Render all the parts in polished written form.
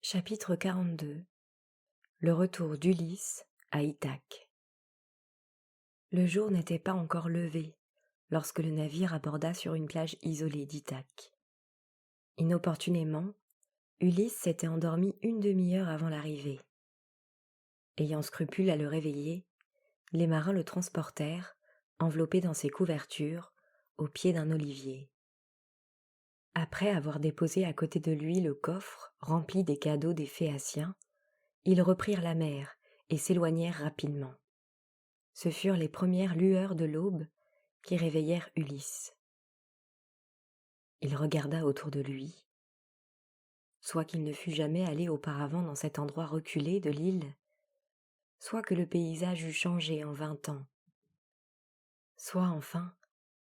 Chapitre 42. Le retour d'Ulysse à Ithaque. Le jour n'était pas encore levé lorsque le navire aborda sur une plage isolée d'Ithaque. Inopportunément, Ulysse s'était endormi une demi-heure avant l'arrivée. Ayant scrupule à le réveiller, les marins le transportèrent, enveloppé dans ses couvertures, au pied d'un olivier. Après avoir déposé à côté de lui le coffre rempli des cadeaux des Phéaciens, ils reprirent la mer et s'éloignèrent rapidement. Ce furent les premières lueurs de l'aube qui réveillèrent Ulysse. Il regarda autour de lui. Soit qu'il ne fût jamais allé auparavant dans cet endroit reculé de l'île, soit que le paysage eût changé en 20 ans, soit enfin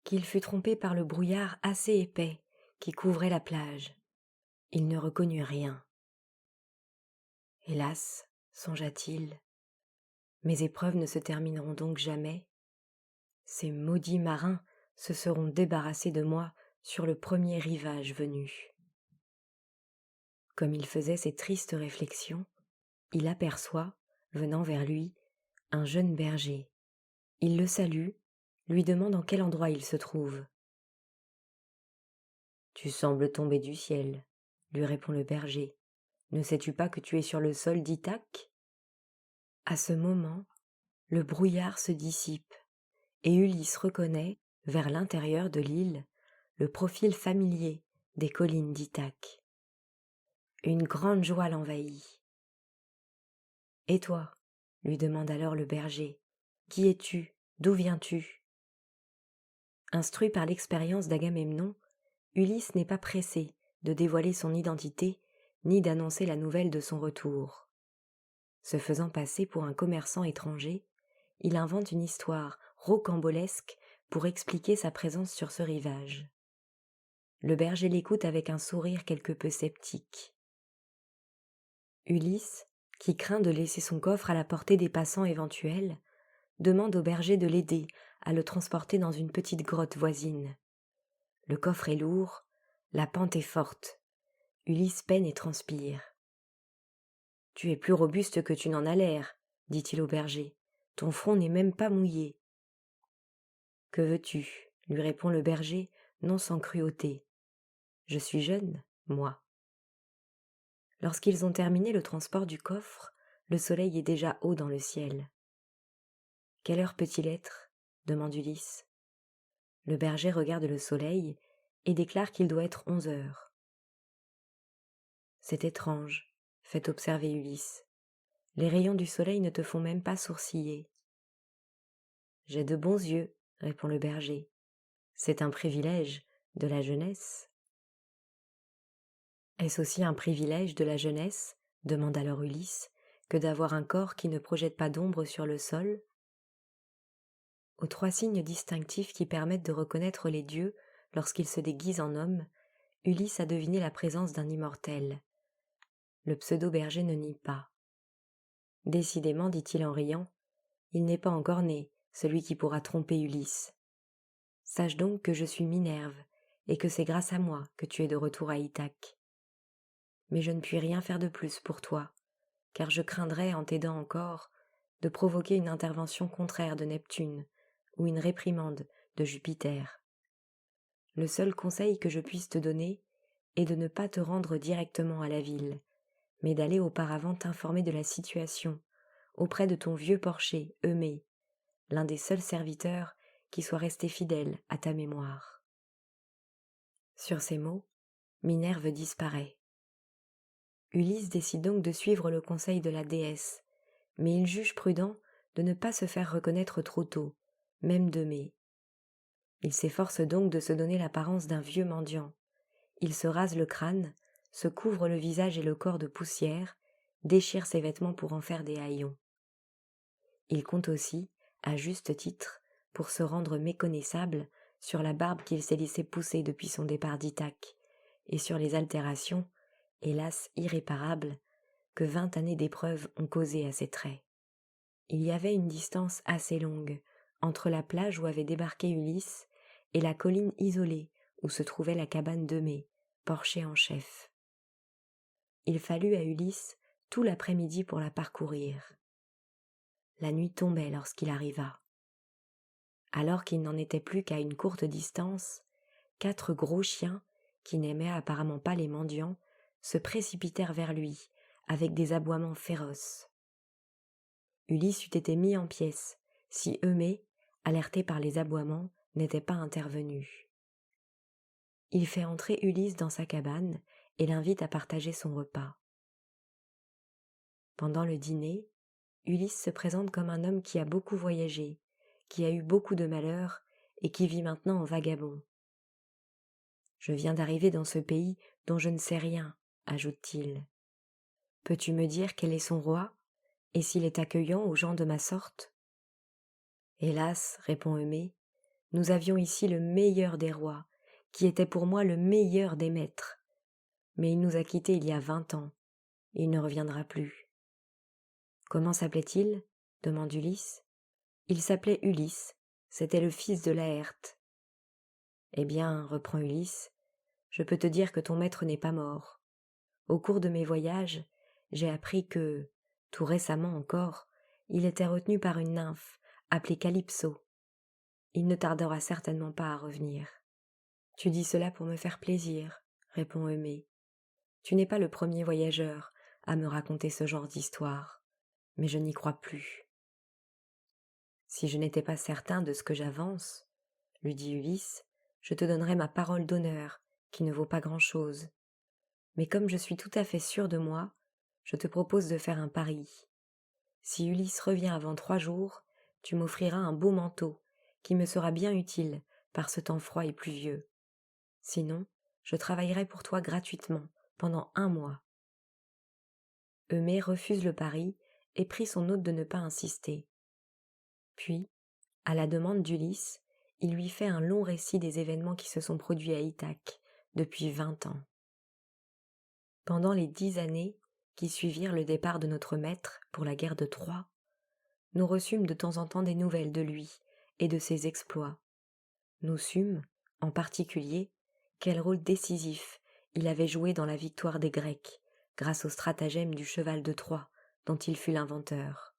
qu'il fût trompé par le brouillard assez épais qui couvrait la plage. Il ne reconnut rien. Hélas, songea-t-il, mes épreuves ne se termineront donc jamais. Ces maudits marins se seront débarrassés de moi sur le premier rivage venu. Comme il faisait ces tristes réflexions, il aperçoit, venant vers lui, un jeune berger. Il le salue, lui demande en quel endroit il se trouve. « Tu sembles tomber du ciel, » lui répond le berger. « Ne sais-tu pas que tu es sur le sol d'Ithaque ?» À ce moment, le brouillard se dissipe et Ulysse reconnaît, vers l'intérieur de l'île, le profil familier des collines d'Ithaque. Une grande joie l'envahit. « Et toi ?» lui demande alors le berger. « Qui es-tu ? D'où viens-tu » Instruit par l'expérience d'Agamemnon, Ulysse n'est pas pressé de dévoiler son identité ni d'annoncer la nouvelle de son retour. Se faisant passer pour un commerçant étranger, il invente une histoire rocambolesque pour expliquer sa présence sur ce rivage. Le berger l'écoute avec un sourire quelque peu sceptique. Ulysse, qui craint de laisser son coffre à la portée des passants éventuels, demande au berger de l'aider à le transporter dans une petite grotte voisine. Le coffre est lourd, la pente est forte. Ulysse peine et transpire. « Tu es plus robuste que tu n'en as l'air, » dit-il au berger. « Ton front n'est même pas mouillé. »« Que veux-tu » lui répond le berger, non sans cruauté. « Je suis jeune, moi. » Lorsqu'ils ont terminé le transport du coffre, le soleil est déjà haut dans le ciel. « Quelle heure peut-il être ?» demande Ulysse. Le berger regarde le soleil et déclare qu'il doit être 11 heures. « C'est étrange, » fait observer Ulysse. « Les rayons du soleil ne te font même pas sourciller. »« J'ai de bons yeux, » répond le berger. « C'est un privilège de la jeunesse. » « Est-ce aussi un privilège de la jeunesse, » demande alors Ulysse, « que d'avoir un corps qui ne projette pas d'ombre sur le sol ?» Aux 3 signes distinctifs qui permettent de reconnaître les dieux lorsqu'ils se déguisent en hommes, Ulysse a deviné la présence d'un immortel. Le pseudo-berger ne nie pas. « Décidément, dit-il en riant, il n'est pas encore né, celui qui pourra tromper Ulysse. Sache donc que je suis Minerve, et que c'est grâce à moi que tu es de retour à Ithaque. Mais je ne puis rien faire de plus pour toi, car je craindrais, en t'aidant encore, de provoquer une intervention contraire de Neptune, ou une réprimande de Jupiter. Le seul conseil que je puisse te donner est de ne pas te rendre directement à la ville, mais d'aller auparavant t'informer de la situation auprès de ton vieux porcher, Eumée, l'un des seuls serviteurs qui soit resté fidèle à ta mémoire. » Sur ces mots, Minerve disparaît. Ulysse décide donc de suivre le conseil de la déesse, mais il juge prudent de ne pas se faire reconnaître trop tôt, même d'Eumée. Il s'efforce donc de se donner l'apparence d'un vieux mendiant. Il se rase le crâne, se couvre le visage et le corps de poussière, déchire ses vêtements pour en faire des haillons. Il compte aussi, à juste titre, pour se rendre méconnaissable sur la barbe qu'il s'est laissé pousser depuis son départ d'Ithaque, et sur les altérations, hélas irréparables, que 20 années d'épreuves ont causées à ses traits. Il y avait une distance assez longue entre la plage où avait débarqué Ulysse et la colline isolée où se trouvait la cabane d'Eumée, porchée en chef. il fallut à Ulysse tout l'après-midi pour la parcourir. La nuit tombait lorsqu'il arriva. Alors qu'il n'en était plus qu'à une courte distance, 4 gros chiens, qui n'aimaient apparemment pas les mendiants, se précipitèrent vers lui, avec des aboiements féroces. Ulysse eût été mis en pièces, si Eumée, alerté par les aboiements, n'était pas intervenu. Il fait entrer Ulysse dans sa cabane et l'invite à partager son repas. Pendant le dîner, Ulysse se présente comme un homme qui a beaucoup voyagé, qui a eu beaucoup de malheurs et qui vit maintenant en vagabond. « Je viens d'arriver dans ce pays dont je ne sais rien, » ajoute-t-il. « Peux-tu me dire quel est son roi, et s'il est accueillant aux gens de ma sorte ?»« Hélas, répond Eumée, nous avions ici le meilleur des rois, qui était pour moi le meilleur des maîtres. Mais il nous a quittés il y a 20 ans, et il ne reviendra plus. »« Comment s'appelait-il » demande Ulysse. « Il s'appelait Ulysse, c'était le fils de Laërte. »« Eh bien, reprend Ulysse, je peux te dire que ton maître n'est pas mort. Au cours de mes voyages, j'ai appris que, tout récemment encore, il était retenu par une nymphe appelée Calypso. Il ne tardera certainement pas à revenir. »« Tu dis cela pour me faire plaisir, » répond Eumée. « Tu n'es pas le premier voyageur à me raconter ce genre d'histoire, mais je n'y crois plus. »« Si je n'étais pas certain de ce que j'avance, lui dit Ulysse, je te donnerais ma parole d'honneur, qui ne vaut pas grand-chose. Mais comme je suis tout à fait sûr de moi, je te propose de faire un pari. Si Ulysse revient avant 3 jours, tu m'offriras un beau manteau, qui me sera bien utile par ce temps froid et pluvieux. Sinon, je travaillerai pour toi gratuitement, pendant 1 mois. Eumée refuse le pari et prie son hôte de ne pas insister. Puis, à la demande d'Ulysse, il lui fait un long récit des événements qui se sont produits à Ithaque depuis 20 ans. Pendant les 10 années qui suivirent le départ de notre maître pour la guerre de Troie, nous reçûmes de temps en temps des nouvelles de lui et de ses exploits. Nous sûmes, en particulier, quel rôle décisif il avait joué dans la victoire des Grecs, grâce au stratagème du cheval de Troie dont il fut l'inventeur.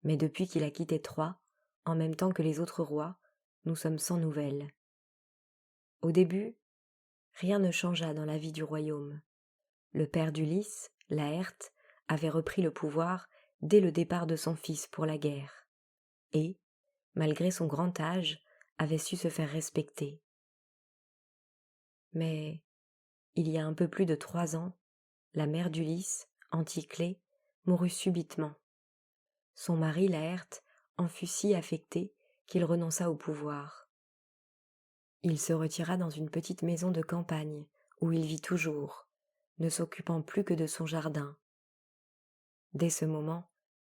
Mais depuis qu'il a quitté Troie, en même temps que les autres rois, nous sommes sans nouvelles. Au début, rien ne changea dans la vie du royaume. Le père d'Ulysse, Laërte, avait repris le pouvoir dès le départ de son fils pour la guerre, et, malgré son grand âge, avait su se faire respecter. Mais, il y a un peu plus de 3 ans, la mère d'Ulysse, Anticlée, mourut subitement. Son mari, Laërte, en fut si affecté qu'il renonça au pouvoir. Il se retira dans une petite maison de campagne, où il vit toujours, ne s'occupant plus que de son jardin. Dès ce moment,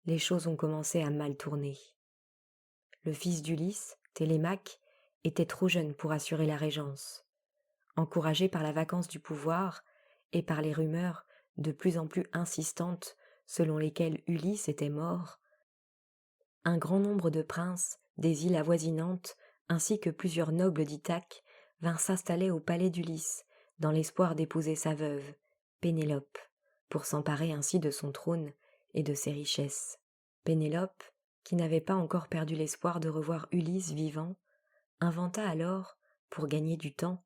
les choses ont commencé à mal tourner. Le fils d'Ulysse, Télémaque, était trop jeune pour assurer la régence. Encouragé par la vacance du pouvoir et par les rumeurs de plus en plus insistantes selon lesquelles Ulysse était mort, un grand nombre de princes des îles avoisinantes ainsi que plusieurs nobles d'Ithaque vinrent s'installer au palais d'Ulysse dans l'espoir d'épouser sa veuve, Pénélope, pour s'emparer ainsi de son trône et de ses richesses. Pénélope, qui n'avait pas encore perdu l'espoir de revoir Ulysse vivant, inventa alors, pour gagner du temps,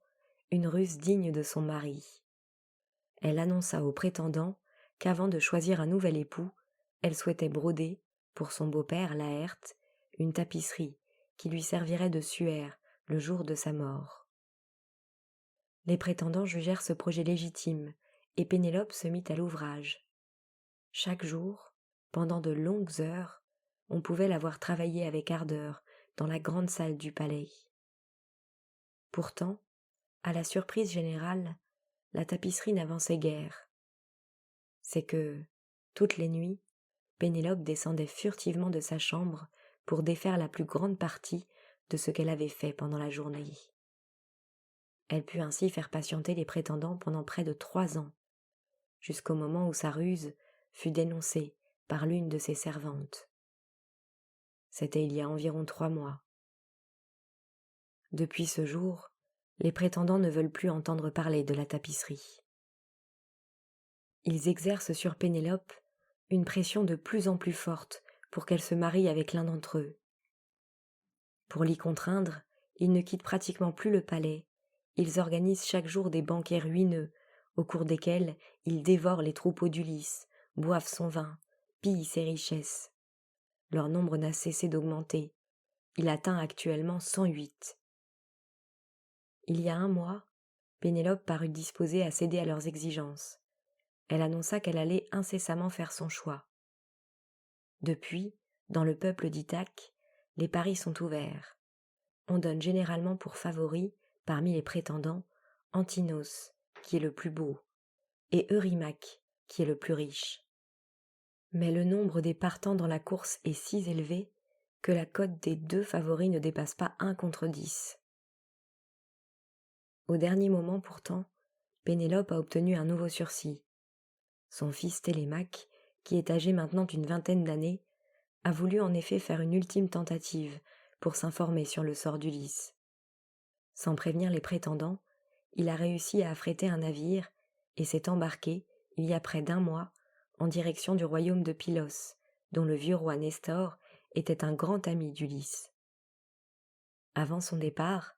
une ruse digne de son mari. Elle annonça aux prétendants qu'avant de choisir un nouvel époux, elle souhaitait broder, pour son beau-père Laërte, une tapisserie qui lui servirait de suaire le jour de sa mort. Les prétendants jugèrent ce projet légitime, et Pénélope se mit à l'ouvrage. Chaque jour, pendant de longues heures, on pouvait la voir travailler avec ardeur dans la grande salle du palais. Pourtant, à la surprise générale, la tapisserie n'avançait guère. C'est que, toutes les nuits, Pénélope descendait furtivement de sa chambre pour défaire la plus grande partie de ce qu'elle avait fait pendant la journée. Elle put ainsi faire patienter les prétendants pendant près de 3 ans, jusqu'au moment où sa ruse fut dénoncée par l'une de ses servantes. C'était il y a environ 3 mois. Depuis ce jour, les prétendants ne veulent plus entendre parler de la tapisserie. Ils exercent sur Pénélope une pression de plus en plus forte pour qu'elle se marie avec l'un d'entre eux. Pour l'y contraindre, ils ne quittent pratiquement plus le palais. Ils organisent chaque jour des banquets ruineux, au cours desquels ils dévorent les troupeaux d'Ulysse, boivent son vin, pillent ses richesses. Leur nombre n'a cessé d'augmenter. Il atteint actuellement 108. Il y a un mois, Pénélope parut disposée à céder à leurs exigences. Elle annonça qu'elle allait incessamment faire son choix. Depuis, dans le peuple d'Ithaque, les paris sont ouverts. On donne généralement pour favori, parmi les prétendants, Antinos, qui est le plus beau, et Eurymaque, qui est le plus riche. Mais le nombre des partants dans la course est si élevé que la cote des 2 favoris ne dépasse pas 1 contre 10. Au dernier moment pourtant, Pénélope a obtenu un nouveau sursis. Son fils Télémaque, qui est âgé maintenant d'une 20aine d'années, a voulu en effet faire une ultime tentative pour s'informer sur le sort d'Ulysse. Sans prévenir les prétendants, il a réussi à affréter un navire et s'est embarqué, il y a près d'1 mois, en direction du royaume de Pylos, dont le vieux roi Nestor était un grand ami d'Ulysse. Avant son départ,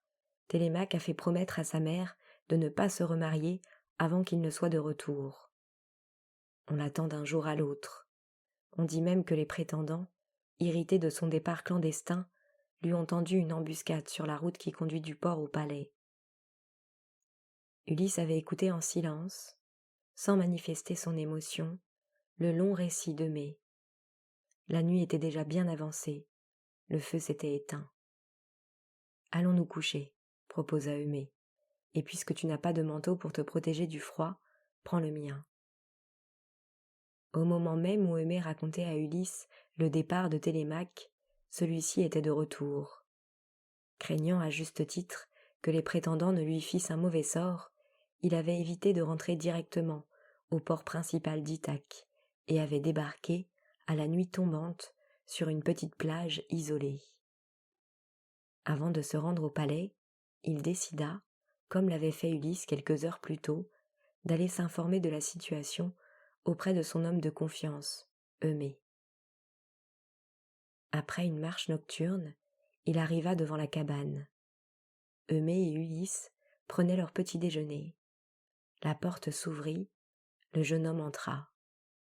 Télémaque a fait promettre à sa mère de ne pas se remarier avant qu'il ne soit de retour. On l'attend d'un jour à l'autre. On dit même que les prétendants, irrités de son départ clandestin, lui ont tendu une embuscade sur la route qui conduit du port au palais. Ulysse avait écouté en silence, sans manifester son émotion, le long récit d'Eumée. La nuit était déjà bien avancée, le feu s'était éteint. « Allons nous coucher, » proposa Eumée, « et puisque tu n'as pas de manteau pour te protéger du froid, prends le mien. » Au moment même où Eumée racontait à Ulysse le départ de Télémaque, celui-ci était de retour. Craignant à juste titre que les prétendants ne lui fissent un mauvais sort, il avait évité de rentrer directement au port principal d'Ithaque et avait débarqué, à la nuit tombante, sur une petite plage isolée. Avant de se rendre au palais, il décida, comme l'avait fait Ulysse quelques heures plus tôt, d'aller s'informer de la situation auprès de son homme de confiance, Eumée. Après une marche nocturne, il arriva devant la cabane. Eumée et Ulysse prenaient leur petit déjeuner. La porte s'ouvrit, le jeune homme entra.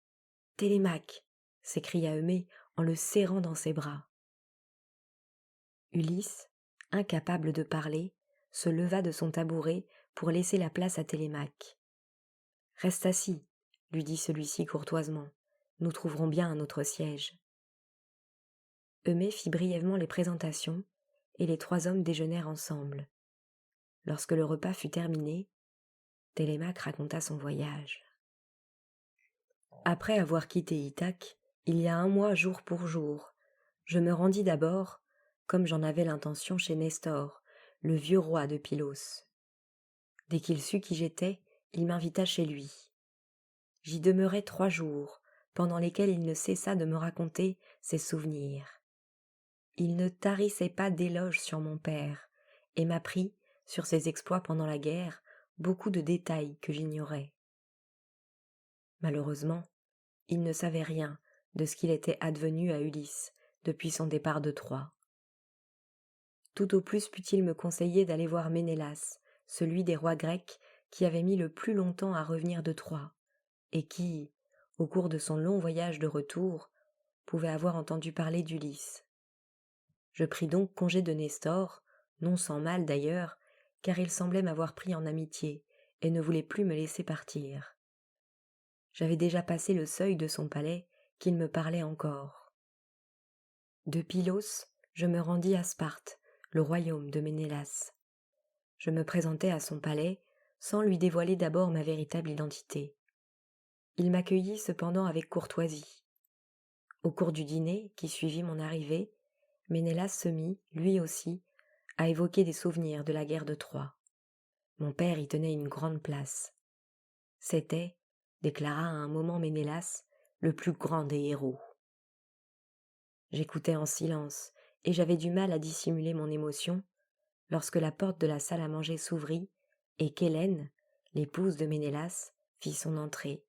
« Télémaque !» s'écria Eumée en le serrant dans ses bras. Ulysse, incapable de parler, se leva de son tabouret pour laisser la place à Télémaque. « Reste assis, » lui dit celui-ci courtoisement. « Nous trouverons bien un autre siège. » Eumée fit brièvement les présentations, et les 3 hommes déjeunèrent ensemble. Lorsque le repas fut terminé, Télémaque raconta son voyage. Après avoir quitté Ithaque, il y a 1 mois jour pour jour, je me rendis d'abord, comme j'en avais l'intention, chez Nestor, le vieux roi de Pylos. Dès qu'il sut qui j'étais, il m'invita chez lui. J'y demeurai 3 jours, pendant lesquels il ne cessa de me raconter ses souvenirs. Il ne tarissait pas d'éloges sur mon père, et m'apprit, sur ses exploits pendant la guerre, beaucoup de détails que j'ignorais. Malheureusement, il ne savait rien de ce qu'il était advenu à Ulysse depuis son départ de Troie. Tout au plus put-il me conseiller d'aller voir Ménélas, celui des rois grecs qui avait mis le plus longtemps à revenir de Troie, et qui, au cours de son long voyage de retour, pouvait avoir entendu parler d'Ulysse. Je pris donc congé de Nestor, non sans mal d'ailleurs, car il semblait m'avoir pris en amitié et ne voulait plus me laisser partir. J'avais déjà passé le seuil de son palais qu'il me parlait encore. De Pylos, je me rendis à Sparte, le royaume de Ménélas. Je me présentai à son palais sans lui dévoiler d'abord ma véritable identité. Il m'accueillit cependant avec courtoisie. Au cours du dîner qui suivit mon arrivée, Ménélas se mit, lui aussi, à évoquer des souvenirs de la guerre de Troie. Mon père y tenait une grande place. C'était, déclara à un moment Ménélas, le plus grand des héros. J'écoutais en silence, et j'avais du mal à dissimuler mon émotion, lorsque la porte de la salle à manger s'ouvrit, et qu'Hélène, l'épouse de Ménélas, fit son entrée.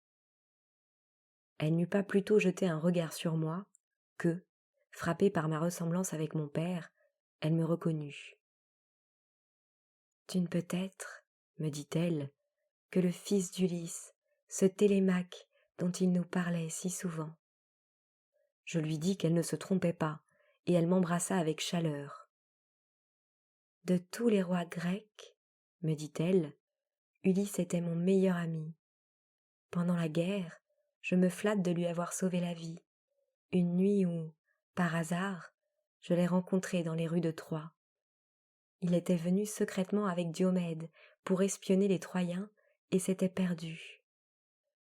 Elle n'eut pas plutôt jeté un regard sur moi que, frappée par ma ressemblance avec mon père, elle me reconnut. « Tu ne peux être, me dit-elle, que le fils d'Ulysse, ce Télémaque dont il nous parlait si souvent. » Je lui dis qu'elle ne se trompait pas, et elle m'embrassa avec chaleur. « De tous les rois grecs, me dit-elle, Ulysse était mon meilleur ami. Pendant la guerre, je me flatte de lui avoir sauvé la vie, une nuit où, par hasard, je l'ai rencontré dans les rues de Troie. Il était venu secrètement avec Diomède pour espionner les Troyens et s'était perdu.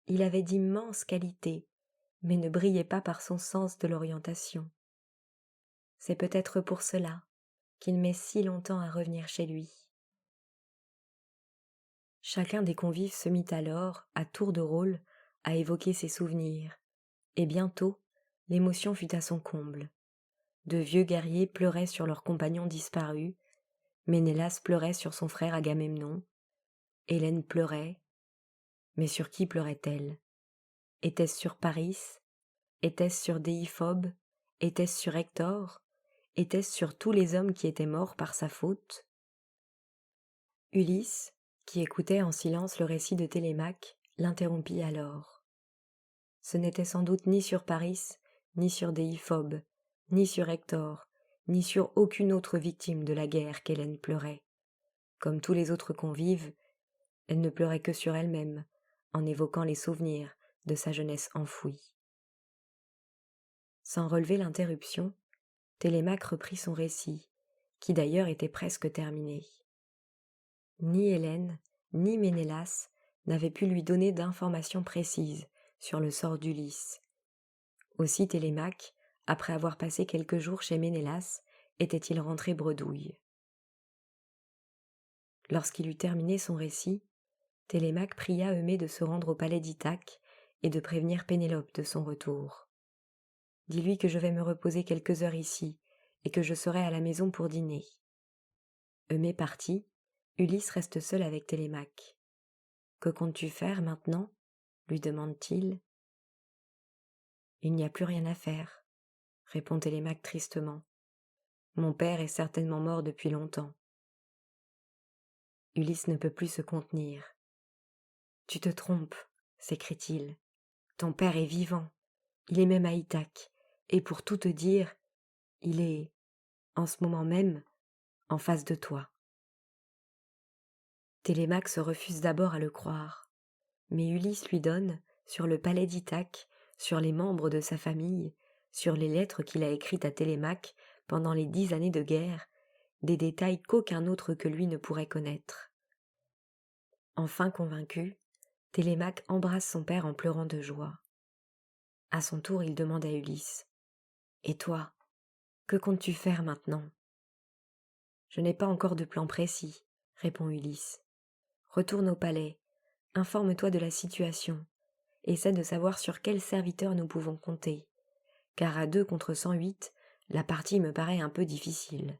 Il avait d'immenses qualités, mais ne brillait pas par son sens de l'orientation. C'est peut-être pour cela qu'il met si longtemps à revenir chez lui. » Chacun des convives se mit alors, à tour de rôle, à évoquer ses souvenirs, et bientôt, l'émotion fut à son comble. De vieux guerriers pleuraient sur leurs compagnons disparus, Ménélas pleurait sur son frère Agamemnon, Hélène pleurait, mais sur qui pleurait-elle? Était-ce sur Paris? Était-ce sur Déiphobe? Était-ce sur Hector? Était-ce sur tous les hommes qui étaient morts par sa faute? Ulysse, qui écoutait en silence le récit de Télémaque, l'interrompit alors. Ce n'était sans doute ni sur Paris, ni sur Déiphobe, ni sur Hector, ni sur aucune autre victime de la guerre qu'Hélène pleurait. Comme tous les autres convives, elle ne pleurait que sur elle-même, en évoquant les souvenirs de sa jeunesse enfouie. Sans relever l'interruption, Télémaque reprit son récit, qui d'ailleurs était presque terminé. Ni Hélène, ni Ménélas n'avaient pu lui donner d'informations précises sur le sort d'Ulysse. Aussi Télémaque, après avoir passé quelques jours chez Ménélas, était-il rentré bredouille. Lorsqu'il eut terminé son récit, Télémaque pria Eumée de se rendre au palais d'Ithaque et de prévenir Pénélope de son retour. « Dis-lui que je vais me reposer quelques heures ici et que je serai à la maison pour dîner. » Eumée partit, Ulysse reste seul avec Télémaque. « Que comptes-tu faire maintenant ?» lui demande-t-il. « Il n'y a plus rien à faire, » répond Télémaque tristement. « Mon père est certainement mort depuis longtemps. » Ulysse ne peut plus se contenir. « Tu te trompes, » s'écrie-t-il. « Ton père est vivant, il est même à Ithaque, et pour tout te dire, il est, en ce moment même, en face de toi. » Télémaque se refuse d'abord à le croire, mais Ulysse lui donne, sur le palais d'Ithaque, sur les membres de sa famille, sur les lettres qu'il a écrites à Télémaque pendant les 10 années de guerre, des détails qu'aucun autre que lui ne pourrait connaître. Enfin convaincu, Télémaque embrasse son père en pleurant de joie. À son tour, il demande à Ulysse : « Et toi, que comptes-tu faire maintenant ?»« Je n'ai pas encore de plan précis, » répond Ulysse. « Retourne au palais, informe-toi de la situation, essaie de savoir sur quel serviteur nous pouvons compter, car à 2 contre 108, la partie me paraît un peu difficile.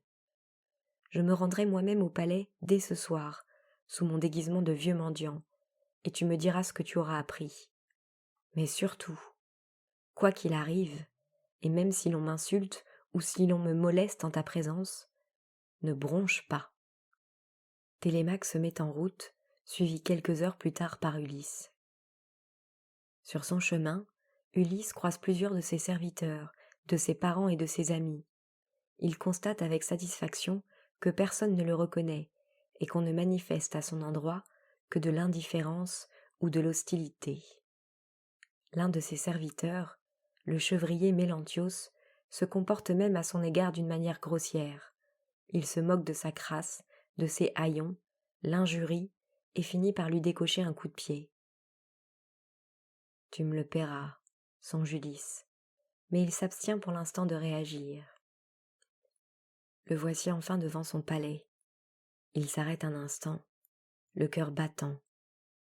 Je me rendrai moi-même au palais dès ce soir, sous mon déguisement de vieux mendiant, et tu me diras ce que tu auras appris. Mais surtout, quoi qu'il arrive, et même si l'on m'insulte ou si l'on me moleste en ta présence, ne bronche pas. » Télémaque se met en route, suivi quelques heures plus tard par Ulysse. Sur son chemin, Ulysse croise plusieurs de ses serviteurs, de ses parents et de ses amis. Il constate avec satisfaction que personne ne le reconnaît et qu'on ne manifeste à son endroit que de l'indifférence ou de l'hostilité. L'un de ses serviteurs, le chevrier Mélantios, se comporte même à son égard d'une manière grossière. Il se moque de sa crasse, de ses haillons, l'injurie et finit par lui décocher un coup de pied. « Tu me le paieras, » songe Ulysse, mais il s'abstient pour l'instant de réagir. Le voici enfin devant son palais. Il s'arrête un instant, le cœur battant.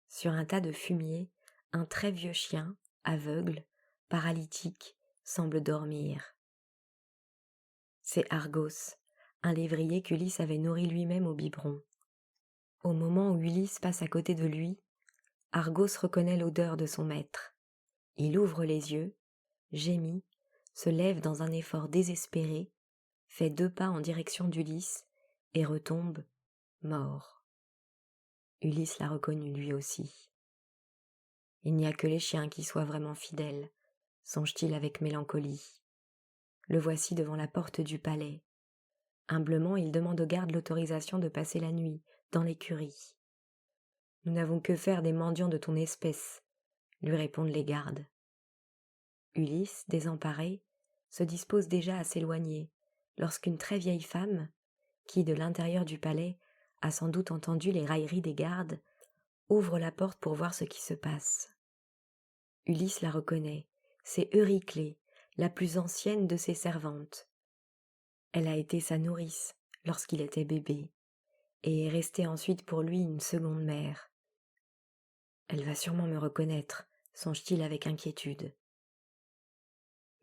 Sur un tas de fumier, un très vieux chien, aveugle, paralytique, semble dormir. C'est Argos, un lévrier qu'Ulysse avait nourri lui-même au biberon. Au moment où Ulysse passe à côté de lui, Argos reconnaît l'odeur de son maître. Il ouvre les yeux, gémit, se lève dans un effort désespéré, fait 2 pas en direction d'Ulysse et retombe, mort. Ulysse l'a reconnu lui aussi. Il n'y a que les chiens qui soient vraiment fidèles, songe-t-il avec mélancolie. Le voici devant la porte du palais. Humblement, il demande aux gardes l'autorisation de passer la nuit dans l'écurie. « Nous n'avons que faire des mendiants de ton espèce », lui répondent les gardes. Ulysse, désemparé, se dispose déjà à s'éloigner lorsqu'une très vieille femme, qui de l'intérieur du palais a sans doute entendu les railleries des gardes, ouvre la porte pour voir ce qui se passe. Ulysse la reconnaît, c'est Euryclée, la plus ancienne de ses servantes. Elle a été sa nourrice lorsqu'il était bébé, et est restée ensuite pour lui une seconde mère. Elle va sûrement me reconnaître, songe-t-il avec inquiétude.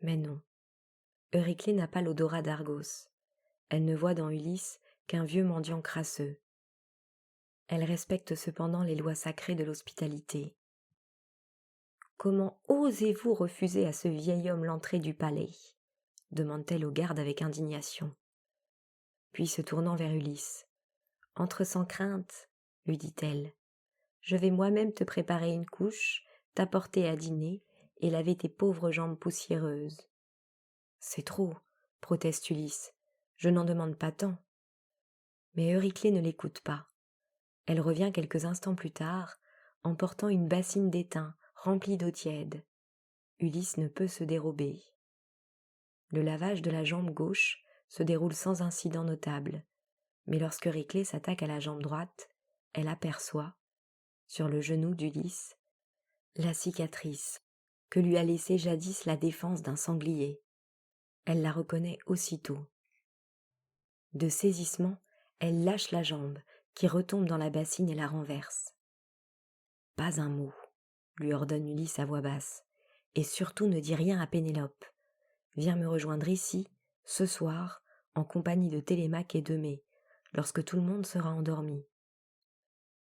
Mais non, Euryclée n'a pas l'odorat d'Argos. Elle ne voit dans Ulysse qu'un vieux mendiant crasseux. Elle respecte cependant les lois sacrées de l'hospitalité. « Comment osez-vous refuser à ce vieil homme l'entrée du palais ?» demande-t-elle au garde avec indignation. Puis se tournant vers Ulysse. « Entre sans crainte, lui dit-elle. Je vais moi-même te préparer une couche, t'apporter à dîner et laver tes pauvres jambes poussiéreuses. » « C'est trop, » proteste Ulysse. « Je n'en demande pas tant. » Mais Euryclée ne l'écoute pas. Elle revient quelques instants plus tard, emportant une bassine d'étain remplie d'eau tiède. Ulysse ne peut se dérober. Le lavage de la jambe gauche se déroule sans incident notable, mais lorsque Euryclée s'attaque à la jambe droite, elle aperçoit, sur le genou d'Ulysse, la cicatrice que lui a laissée jadis la défense d'un sanglier. Elle la reconnaît aussitôt. De saisissement, elle lâche la jambe, qui retombe dans la bassine et la renverse. « Pas un mot », lui ordonne Ulysse à voix basse, « et surtout ne dis rien à Pénélope. Viens me rejoindre ici, ce soir, en compagnie de Télémaque et d'Eumée, lorsque tout le monde sera endormi. »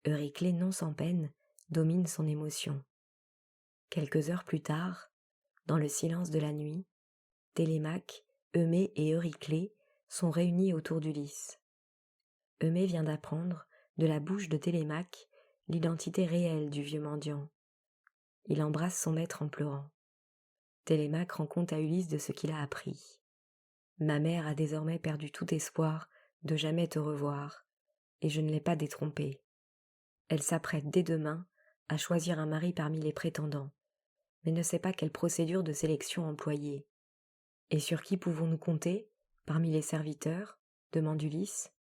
Euryclée, non sans peine, domine son émotion. Quelques heures plus tard, dans le silence de la nuit, Télémaque, Eumée et Euryclée sont réunis autour d'Ulysse. Eumée vient d'apprendre, de la bouche de Télémaque, l'identité réelle du vieux mendiant. Il embrasse son maître en pleurant. Télémaque rend compte à Ulysse de ce qu'il a appris. « Ma mère a désormais perdu tout espoir de jamais te revoir, et je ne l'ai pas détrompée. Elle s'apprête dès demain à choisir un mari parmi les prétendants, mais ne sait pas quelle procédure de sélection employer. Et sur qui pouvons-nous compter, parmi les serviteurs ?» demande Ulysse.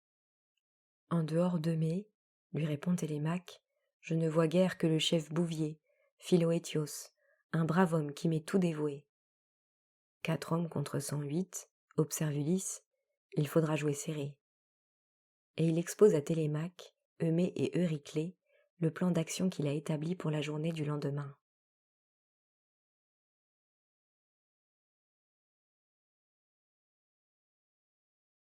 « En dehors d'Eumée, » lui répond Télémaque, « je ne vois guère que le chef Bouvier, Philoétios, un brave homme qui m'est tout dévoué. » 4 hommes contre 108, observe Ulysse, il faudra jouer serré. Et il expose à Télémaque, Eumée et Euryclée le plan d'action qu'il a établi pour la journée du lendemain.